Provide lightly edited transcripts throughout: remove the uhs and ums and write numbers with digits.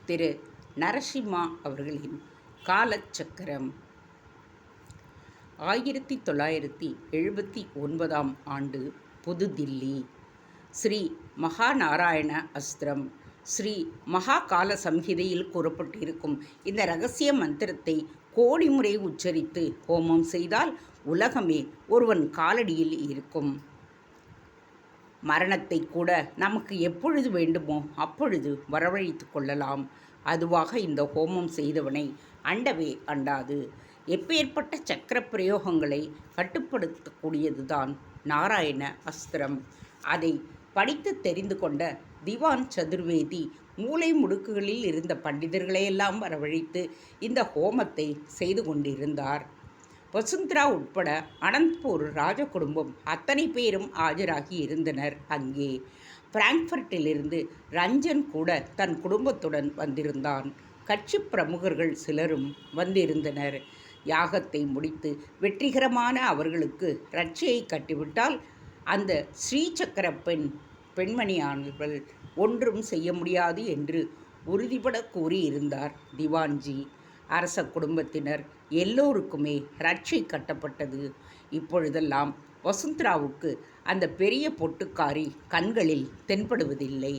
திரு நரசிம்மா அவர்களின் காலச்சக்கரம் 1979 ஆண்டு புதுதில்லி. ஸ்ரீ மகாநாராயண அஸ்திரம் ஸ்ரீ மகாகால சம்ஹிதையில் கூறப்பட்டிருக்கும் இந்த இரகசிய மந்திரத்தை கோடி முறை உச்சரித்து ஹோமம் செய்தால் உலகமே ஒருவன் காலடியில் இருக்கும். மரணத்தை கூட நமக்கு எப்பொழுது வேண்டுமோ அப்பொழுது வரவழைத்து கொள்ளலாம். அதுவாக இந்த ஹோமம் செய்தவனை அண்டவே அண்டாது. எப்பேற்பட்ட சக்கர பிரயோகங்களை கட்டுப்படுத்தக்கூடியதுதான் நாராயண அஸ்திரம். அதை படித்து தெரிந்து கொண்ட திவான் சதுர்வேதி மூலை முடுக்குகளில் இருந்த பண்டிதர்களையெல்லாம் வரவழைத்து இந்த ஹோமத்தை செய்து கொண்டிருந்தார். வசுந்தரா உட்பட அனந்த்பூர் ராஜ குடும்பம் அத்தனை பேரும் ஆஜராகி இருந்தனர். அங்கே பிராங்க்ஃபர்ட்டிலிருந்து ரஞ்சன் கூட தன் குடும்பத்துடன் வந்திருந்தான். கட்சி பிரமுகர்கள் சிலரும் வந்திருந்தனர். யாகத்தை முடித்து வெற்றிகரமான அவர்களுக்கு ரட்சையை கட்டிவிட்டால் அந்த ஸ்ரீசக்கர பெண்மணியானவர்கள் ஒன்றும் செய்ய முடியாது என்று உறுதிபட கூறியிருந்தார் திவான்ஜி. அரச குடும்பத்தினர் எல்லோருக்குமே ரட்சை கட்டப்பட்டது. இப்பொழுதெல்லாம் வசுந்தராவுக்கு அந்த பெரிய பொட்டுக்காரி கண்களில் தென்படுவதில்லை.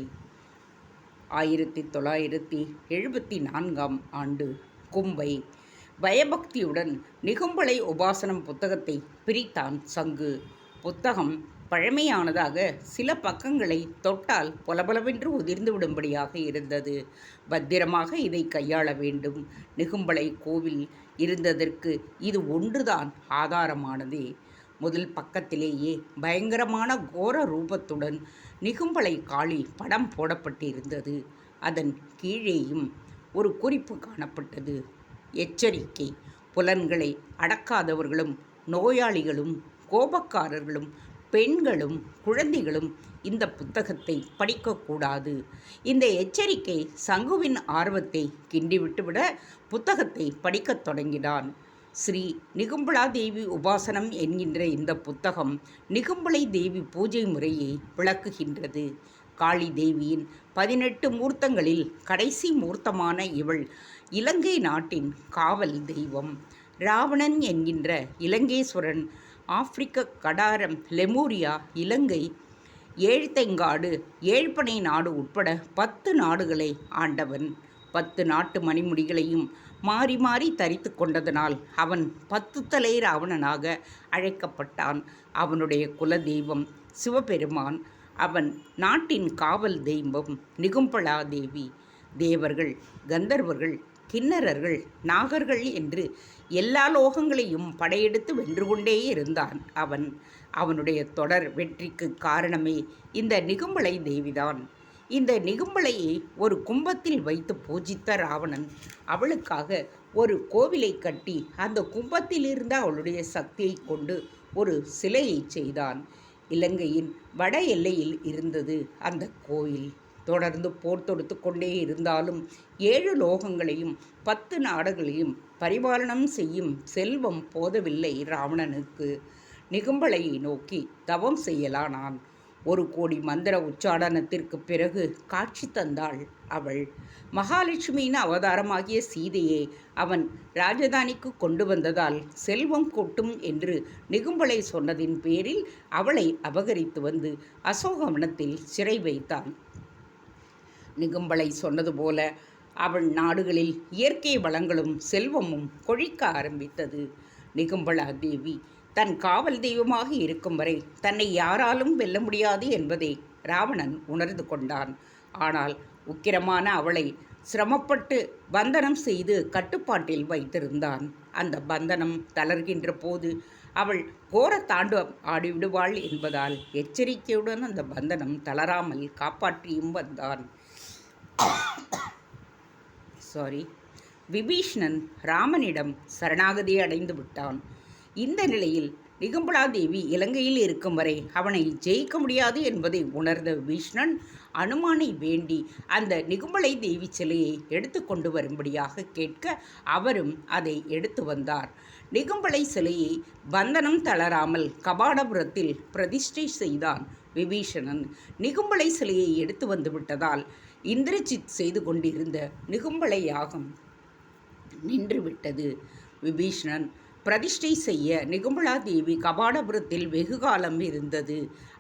1974 ஆண்டு கும்பை. பயபக்தியுடன் நிகும்பலை உபாசனம் புத்தகத்தை பிரித்தான் சங்கு. புத்தகம் பழமையானதாக சில பக்கங்களை தொட்டால் பொலபலவென்று உதிர்ந்து விடும்படியாக இருந்தது. பத்திரமாக இதை கையாள வேண்டும். நிகும்பலை கோவில் இருந்ததற்கு இது ஒன்றுதான் ஆதாரமானதே. முதல் பக்கத்திலேயே பயங்கரமான கோர ரூபத்துடன் நிகும்பலை காளி படம் போடப்பட்டிருந்தது. அதன் கீழேயும் ஒரு குறிப்பு காணப்பட்டது. எச்சரிக்கை: புலன்களை அடக்காதவர்களும் நோயாளிகளும் கோபக்காரர்களும் பெண்களும் குழந்தைகளும் இந்த புத்தகத்தை படிக்கக்கூடாது. இந்த எச்சரிக்கை சங்குவின் ஆர்வத்தை கிண்டிவிட்டுவிட புத்தகத்தை படிக்கத் தொடங்கினான். ஸ்ரீ நிகும்பலா தேவி உபாசனம் என்கின்ற இந்த புத்தகம் நிகும்பலை தேவி பூஜை முறையை விளக்குகின்றது. காளி தேவியின் 18 மூர்த்தங்களில் கடைசி மூர்த்தமான இவள் இலங்கை நாட்டின் காவல் தெய்வம். ராவணன் என்கின்ற இலங்கேஸ்வரன் ஆப்பிரிக்க கடாரம், லெமூரியா, இலங்கை, ஏழ்த்தைங்காடு, ஏழ்பனை நாடு உட்பட 10 நாடுகளை ஆண்டவன். 10 நாட்டு மணிமுடிகளையும் மாறி மாறி தரித்து கொண்டதனால் அவன் 10 தலை ராவணனாக அழைக்கப்பட்டான். அவனுடைய குல தெய்வம் சிவபெருமான். அவன் நாட்டின் காவல் தெய்வம் நிகும்பலா தேவி. தேவர்கள், கந்தர்வர்கள், கிண்ணறர்கள், நாகர்கள் என்று எல்லா லோகங்களையும் படையெடுத்து வென்று கொண்டே இருந்தான் அவன். அவனுடைய தொடர் வெற்றிக்கு காரணமே இந்த நிகும்பலை தேவிதான். இந்த நிகும்பலையை ஒரு கும்பத்தில் வைத்து பூஜித்த ராவணன் அவளுக்காக ஒரு கோவிலை கட்டி அந்த கும்பத்தில் இருந்த அவளுடைய சக்தியை கொண்டு ஒரு சிலையை செய்தான். இலங்கையின் வட எல்லையில் இருந்தது அந்த கோயில். தொடர்ந்து போர் தொடுத்து கொண்டே இருந்தாலும் 7 லோகங்களையும் 10 நாடுகளையும் பரிபாலனம் செய்யும் செல்வம் போதவில்லை ராவணனுக்கு. நிகும்பலையை நோக்கி தவம் செய்யலானான். 1 கோடி மந்திர உச்சாடனத்திற்கு பிறகு காட்சி தந்தாள் அவள். மகாலட்சுமியின் அவதாரமாகிய சீதையை அவன் ராஜதானிக்கு கொண்டு வந்ததால் செல்வம் கொட்டும் என்று நிகும்பலை சொன்னதின் பேரில் அவளை அபகரித்து வந்து அசோகவனத்தில் சிறை வைத்தான். நிகும்பலை சொன்னது போல அவள் நாடுகளில் இயற்கை வளங்களும் செல்வமும் கொழிக்க ஆரம்பித்தது. நிகும்பலா தேவி தன் காவல் தெய்வமாக இருக்கும் வரை தன்னை யாராலும் வெல்ல முடியாது என்பதை ராவணன் உணர்ந்து கொண்டான். ஆனால் உக்கிரமான அவளை சிரமப்பட்டு பந்தனம் செய்து கட்டுப்பாட்டில் வைத்திருந்தான். அந்த பந்தனம் தளர்கின்ற போது அவள் கோர தாண்டவம் ஆடிவிடுவாள் என்பதால் எச்சரிக்கையுடன் அந்த பந்தனம் தளராமல் காப்பாற்றியும் வந்தான். விபீஷ்ணன் ராமனிடம் சரணாகதி அடைந்து விட்டான். இந்த நிலையில் நிகும்பலா தேவி இலங்கையில் இருக்கும் வரை அவனை ஜெயிக்க முடியாது என்பதை உணர்ந்த விபீஷ்ணன் அனுமானை வேண்டி அந்த நிகும்பலை தேவி சிலையை எடுத்து கொண்டு வரும்படியாக கேட்க அவரும் அதை எடுத்து வந்தார். நிகும்பலை சிலையை பந்தனம் தளராமல் கபாடபுரத்தில் பிரதிஷ்டை செய்தான் விபீஷணன். நிகும்பலை சிலையை எடுத்து வந்து விட்டதால் இந்திரஜித் செய்து கொண்டிருந்த நிகும்பலை யாகம் நின்றுவிட்டது. விபீஷணன் பிரதிஷ்டை செய்ய நிகும்பலாதேவி கபாடபுரத்தில் வெகுகாலம் இருந்தது.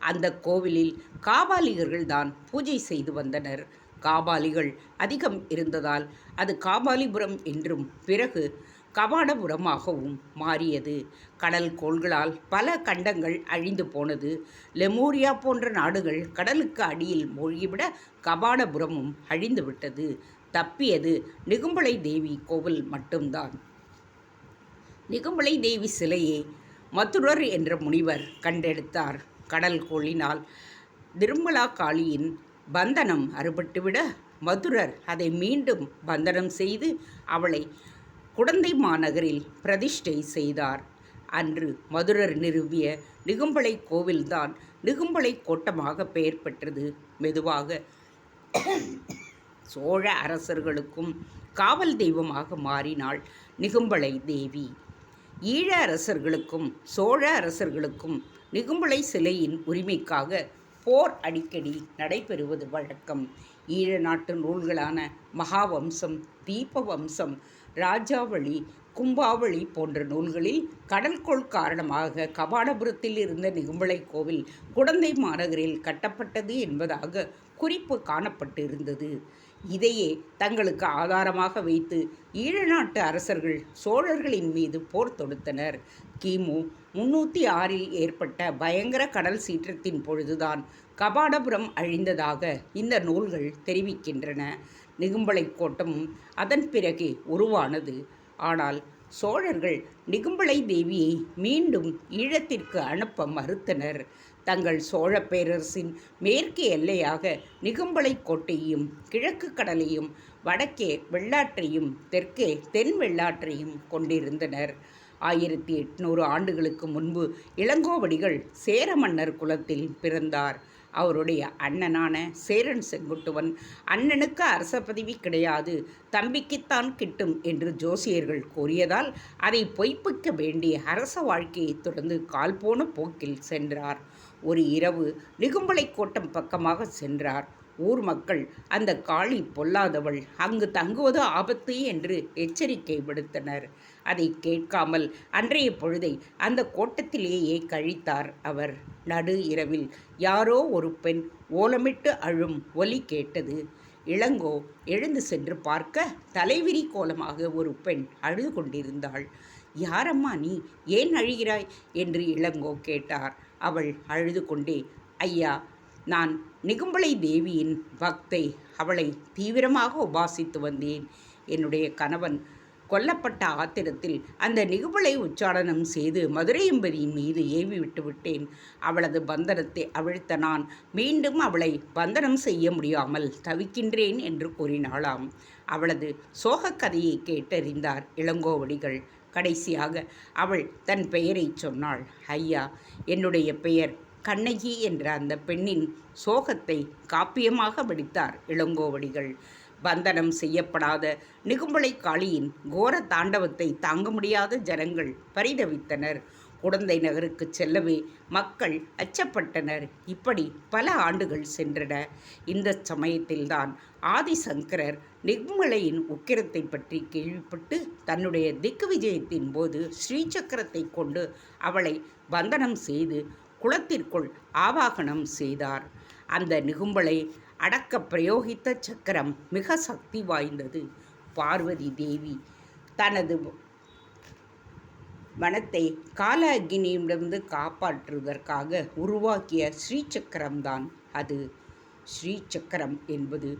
அந்த கோவிலில் காபாலிகர்கள் தான் பூஜை செய்து வந்தனர். காபாலிகள் அதிகம் இருந்ததால் அது காபாலிபுரம் என்றும் பிறகு கபாடபுரமாகவும் மாறியது. கடல் கோள்களால் பல கண்டங்கள் அழிந்து போனது. லெமூரியா போன்ற நாடுகள் கடலுக்கு அடியில் மூழ்கிவிட கபாடபுரமும் அழிந்துவிட்டது. தப்பியது நிகும்பலை தேவி கோவில் மட்டும்தான். நிகும்பலை தேவி சிலையை மதுரர் என்ற முனிவர் கண்டெடுத்தார். கடல் கோளினால் நிர்மலா காளியின் பந்தனம் அறுபட்டுவிட மதுரர் அதை மீண்டும் பந்தனம் செய்து அவளை குடந்தை மாநகரில் பிரதிஷ்டை செய்தார். அன்று மதுரர் நிறுவிய நிகும்பலை கோவில்தான் நிகும்பலை கோட்டமாக பெயர் பெற்றது. மெதுவாக சோழ அரசர்களுக்கும் காவல் தெய்வமாக மாறினாள் நிகும்பலை தேவி. ஈழ அரசர்களுக்கும் சோழ அரசர்களுக்கும் நிகும்பலை சிலையின் உரிமைக்காக போர் அடிக்கடி நடைபெறுவது வழக்கம். ஈழ நாட்டு நூல்களான மகாவம்சம், தீபவம்சம், ராஜாவளி, கும்பாவளி போன்ற நூல்களில் கடல்கோள் காரணமாக கபாடபுரத்தில் இருந்த நிகும்பலை கோவில் குடந்தை மாநகரில் கட்டப்பட்டது என்பதாக குறிப்பு காணப்பட்டிருந்தது. இதையே தங்களுக்கு ஆதாரமாக வைத்து ஈழ நாட்டு அரசர்கள் சோழர்களின் மீது போர் தொடுத்தனர். கிமு 306 ஏற்பட்ட பயங்கர கடல் சீற்றத்தின் பொழுதுதான் கபாடபுரம் அழிந்ததாக இந்த நூல்கள் தெரிவிக்கின்றன. நிகும்பலை கோட்டமும் அதன் பிறகே உருவானது. ஆனால் சோழர்கள் நிகும்பலை தேவியை மீண்டும் ஈழத்திற்கு அனுப்ப மறுத்தனர். தங்கள் சோழ பேரரசின் மேற்கு எல்லையாக நிகும்பலை கோட்டையும் கிழக்கு கடலையும் வடக்கே வெள்ளாற்றையும் தெற்கே தென் வெள்ளாற்றையும் கொண்டிருந்தனர். 1800 ஆண்டுகளுக்கு முன்பு இளங்கோவடிகள் சேர மன்னர் குலத்தில் பிறந்தார். அவருடைய அண்ணனான சேரன் செங்குட்டுவன் அண்ணனுக்கு அரச பதவி கிடையாது, தம்பிக்குத்தான் கிட்டும் என்று ஜோசியர்கள் கூறியதால் அதை பொய்ப்பிக்க வேண்டிய அரச வாழ்க்கையை தொடர்ந்து கால்போன போக்கில் சென்றார். ஒரு இரவு நிகும்பலை கோட்டம் பக்கமாக சென்றார். ஊர் மக்கள் அந்த காளி பொல்லாதவள், அங்கு தங்குவது ஆபத்து என்று எச்சரிக்கை விடுத்தனர். அதை கேட்காமல் அன்றைய பொழுதை அந்த கோட்டத்திலேயே கழித்தார் அவர். நடு இரவில் யாரோ ஒரு பெண் ஓலமிட்டு அழும் ஒலி கேட்டது. இளங்கோ எழுந்து சென்று பார்க்க தலைவிரி கோலமாக ஒரு பெண் அழுது கொண்டிருந்தாள். யாரம்மா நீ, ஏன் அழுகிறாய் என்று இளங்கோ கேட்டார். அவள் அழுது கொண்டே, ஐயா, நான் நிகும்பலை தேவியின் பக்தை, அவளை தீவிரமாக உபாசித்து வந்தேன். என்னுடைய கணவன் கொல்லப்பட்ட ஆத்திரத்தில் அந்த நிகும்பலை உச்சாடனம் செய்து மதுரையம்பதியின் மீது ஏவி விட்டுவிட்டேன். அவளது பந்தனத்தை அவிழ்த்த நான் மீண்டும் அவளை பந்தனம் செய்ய முடியாமல் தவிக்கின்றேன் என்று கூறினாளாம். அவளது சோகக் கதையை கேட்டறிந்தார் இளங்கோவடிகள். கடைசியாக அவள் தன் பெயரை சொன்னாள். ஐயா, என்னுடைய பெயர் கண்ணகி என்ற அந்த பெண்ணின் சோகத்தை காப்பியமாக வடித்தார் இளங்கோவடிகள். பந்தனம் செய்யப்படாத நிகும்பலை காளியின் கோர தாண்டவத்தை தாங்க முடியாத ஜனங்கள் பரிதவித்தனர். குடந்தை நகருக்கு செல்லவே மக்கள் அச்சப்பட்டனர். இப்படி பல ஆண்டுகள் சென்றன. இந்த சமயத்தில்தான் ஆதிசங்கரர் நிகும்பலையின் உக்கிரத்தை பற்றி கேள்விப்பட்டு தன்னுடைய திக்கு விஜயத்தின் போது ஸ்ரீசக்கரத்தை கொண்டு அவளை பந்தனம் செய்து குளத்திற்குள் ஆவாகனம் செய்தார். அந்த நிகும்பலை அடக்க பிரயோகித்த சக்கரம் மிக சக்தி வாய்ந்தது. பார்வதி தேவி தனது வனத்தை கால அக்னியிடமிருந்து காப்பாற்றுவதற்காக உருவாக்கிய ஸ்ரீசக்கரம்தான் அது. ஸ்ரீசக்கரம் என்பது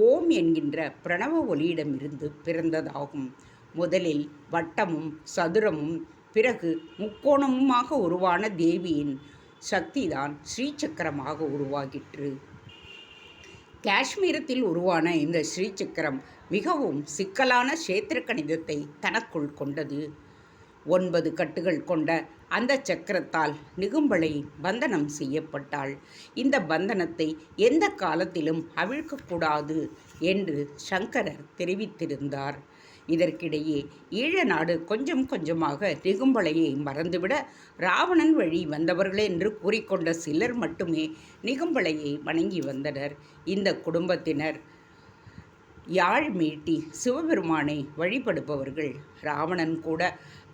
ஓம் என்கின்ற பிரணவ ஒலியிடமிருந்து பிறந்ததாகும். முதலில் வட்டமும் சதுரமும் பிறகு முக்கோணமுமாக உருவான தேவியின் சக்திதான் ஸ்ரீசக்கரமாக உருவாகிற்று. காஷ்மீரத்தில் உருவான இந்த ஸ்ரீசக்கரம் மிகவும் சிக்கலான க்ஷேத்திர கணிதத்தை தனக்குள் கொண்டது. 9 கட்டுகள் கொண்ட அந்த சக்கரத்தால் நிகும்பலை பந்தனம் செய்யப்பட்டாள். இந்த பந்தனத்தை எந்த காலத்திலும் அவிழ்க்கக்கூடாது என்று சங்கரர் தெரிவித்திருந்தார். இதற்கிடையே ஈழ நாடு கொஞ்சம் கொஞ்சமாக நிகும்பலையை மறந்துவிட ராவணன் வழி வந்தவர்கள் என்று கூறிக்கொண்ட சிலர் மட்டுமே நிகும்பலையை வணங்கி வந்தனர். இந்த குடும்பத்தினர் யாழ் மீட்டி சிவபெருமானை வழிபடுபவர்கள். ராவணன் கூட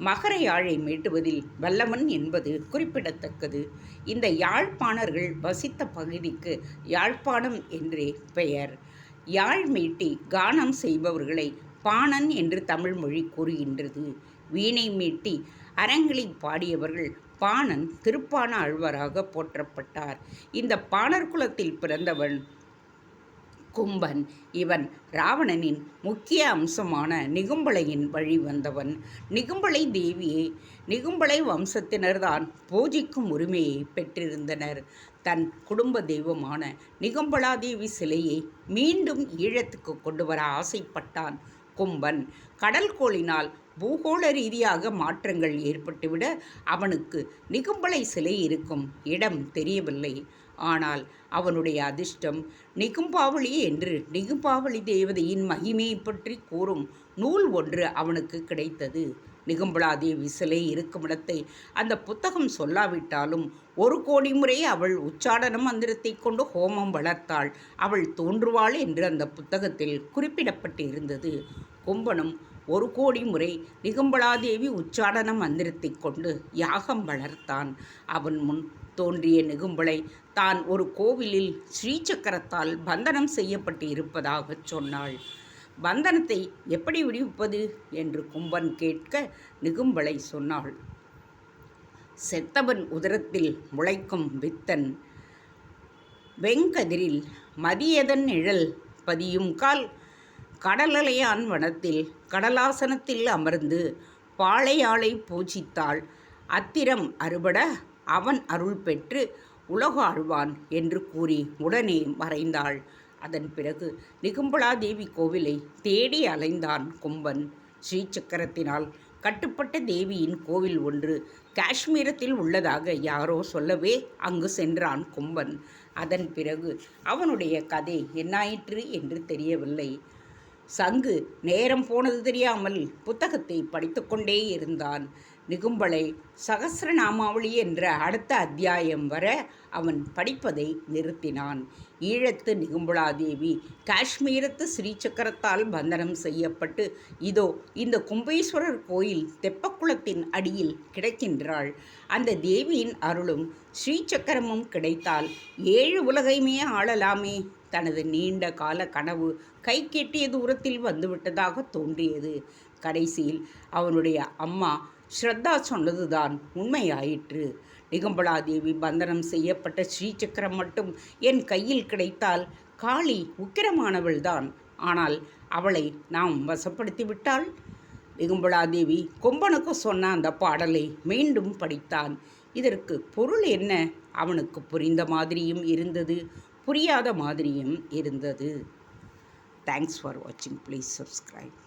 மகர யாழை மீட்டுவதில் வல்லவன் என்பது குறிப்பிடத்தக்கது. இந்த யாழ்ப்பாணர்கள் வசித்த பகுதிக்கு யாழ்ப்பாணம் என்றே பெயர். யாழ் மீட்டி கானம் செய்பவர்களை பாணன் என்று தமிழ் மொழி கூறுகின்றது. வீணை மீட்டி அரங்கிளி பாடியவர்கள் பாணன் திருப்பாண ஆழ்வாராக போற்றப்பட்டார். இந்த பாணர் குலத்தில் பிறந்தவன் கும்பன். இவன் ராவணனின் முக்கிய அம்சமான நிகும்பளையின் வழி வந்தவன். நிகும்பளை தேவியை நிகும்பளை வம்சத்தினர்தான் பூஜிக்கும் உரிமையை பெற்றிருந்தனர். தன் குடும்ப தெய்வமான நிகும்பலாதேவி சிலையை மீண்டும் ஈழத்துக்கு கொண்டு வர ஆசைப்பட்டான் கும்பன். கடல் கோளினால் பூகோள ரீதியாக மாற்றங்கள் ஏற்பட்டுவிட அவனுக்கு நிகும்பளை சிலை இருக்கும் இடம் தெரியவில்லை. ஆனால் அவனுடைய அதிர்ஷ்டம் நிகும்பாவளி என்று நிகும்பாவளி தேவதையின் மகிமையை பற்றி கூறும் நூல் ஒன்று அவனுக்கு கிடைத்தது. நிகும்பலாதேவி சிலை இருக்கும் இடத்தை அந்த புத்தகம் சொல்லாவிட்டாலும் 1 கோடி முறை அவள் உச்சாடன மந்திரத்தை கொண்டு ஹோமம் வளர்த்தாள், அவள் தோன்றுவாள் என்று அந்த புத்தகத்தில் குறிப்பிடப்பட்டு இருந்தது. கும்பனும் 1 கோடி முறை நிகும்பலாதேவி உச்சாடன மந்திரத்தை கொண்டு யாகம் வளர்த்தான். அவன் முன் தோன்றிய நிகும்பளை தான் ஒரு கோவிலில் ஸ்ரீசக்கரத்தால் பந்தனம் செய்யப்பட்டு இருப்பதாகச் சொன்னாள். பந்தனத்தை எப்படி விடுவிப்பது என்று கும்பன் கேட்க நிகும்பளை சொன்னாள், செத்தவன் உதரத்தில் முளைக்கும் வித்தன் வெங்கதிரில் மதியதன் நிழல் பதியும் கால் கடலலையான் வனத்தில் கடலாசனத்தில் அமர்ந்து பாளையாளை பூஜித்தாள் அத்திரம் அறுபட அவன் அருள் பெற்று உலகாழ்வான் என்று கூறி உடனே மறைந்தாள். அதன் பிறகு நிகும்பலாதேவி கோவிலை தேடி அலைந்தான் கும்பன். ஸ்ரீசக்கரத்தினால் கட்டுப்பட்ட தேவியின் கோவில் ஒன்று காஷ்மீரத்தில் உள்ளதாக யாரோ சொல்லவே அங்கு சென்றான் கும்பன். அதன் பிறகு அவனுடைய கதை என்னாயிற்று என்று தெரியவில்லை. சங்கு நேரம் போனது தெரியாமல் புத்தகத்தை படித்து கொண்டே இருந்தான். நிகும்பளை சகசிரநாமாவளி என்ற அடுத்த அத்தியாயம் வர அவன் படிப்பதை நிறுத்தினான். ஈழத்து நிகும்பலாதேவி காஷ்மீரத்து ஸ்ரீசக்கரத்தால் பந்தனம் செய்யப்பட்டு இதோ இந்த கும்பேஸ்வரர் கோயில் தெப்பக்குளத்தின் அடியில் கிடக்கின்றாள். அந்த தேவியின் அருளும் ஸ்ரீசக்கரமும் கிடைத்தால் 7 உலகையுமே ஆளலாமே. தனது நீண்ட கால கனவு கை கெட்டிய தூரத்தில் வந்துவிட்டதாக தோன்றியது. கடைசியில் அவனுடைய அம்மா ஸ்ரத்தா சொன்னதுதான் உண்மையாயிற்று. நிகும்பலாதேவி பந்தனம் செய்யப்பட்ட ஸ்ரீசக்கரம் மட்டும் என் கையில் கிடைத்தால் காளி உக்கிரமானவள்தான். ஆனால் அவளை நாம் வசப்படுத்திவிட்டால். நிகும்பலாதேவி கொம்பனுக்கு சொன்ன அந்த பாடலை மீண்டும் படித்தான். இதற்கு பொருள் என்ன? அவனுக்கு புரிந்த மாதிரியும் இருந்தது, புரியாத மாதிரியும் இருந்தது. தேங்க்ஸ் ஃபார் வாட்சிங். Please subscribe.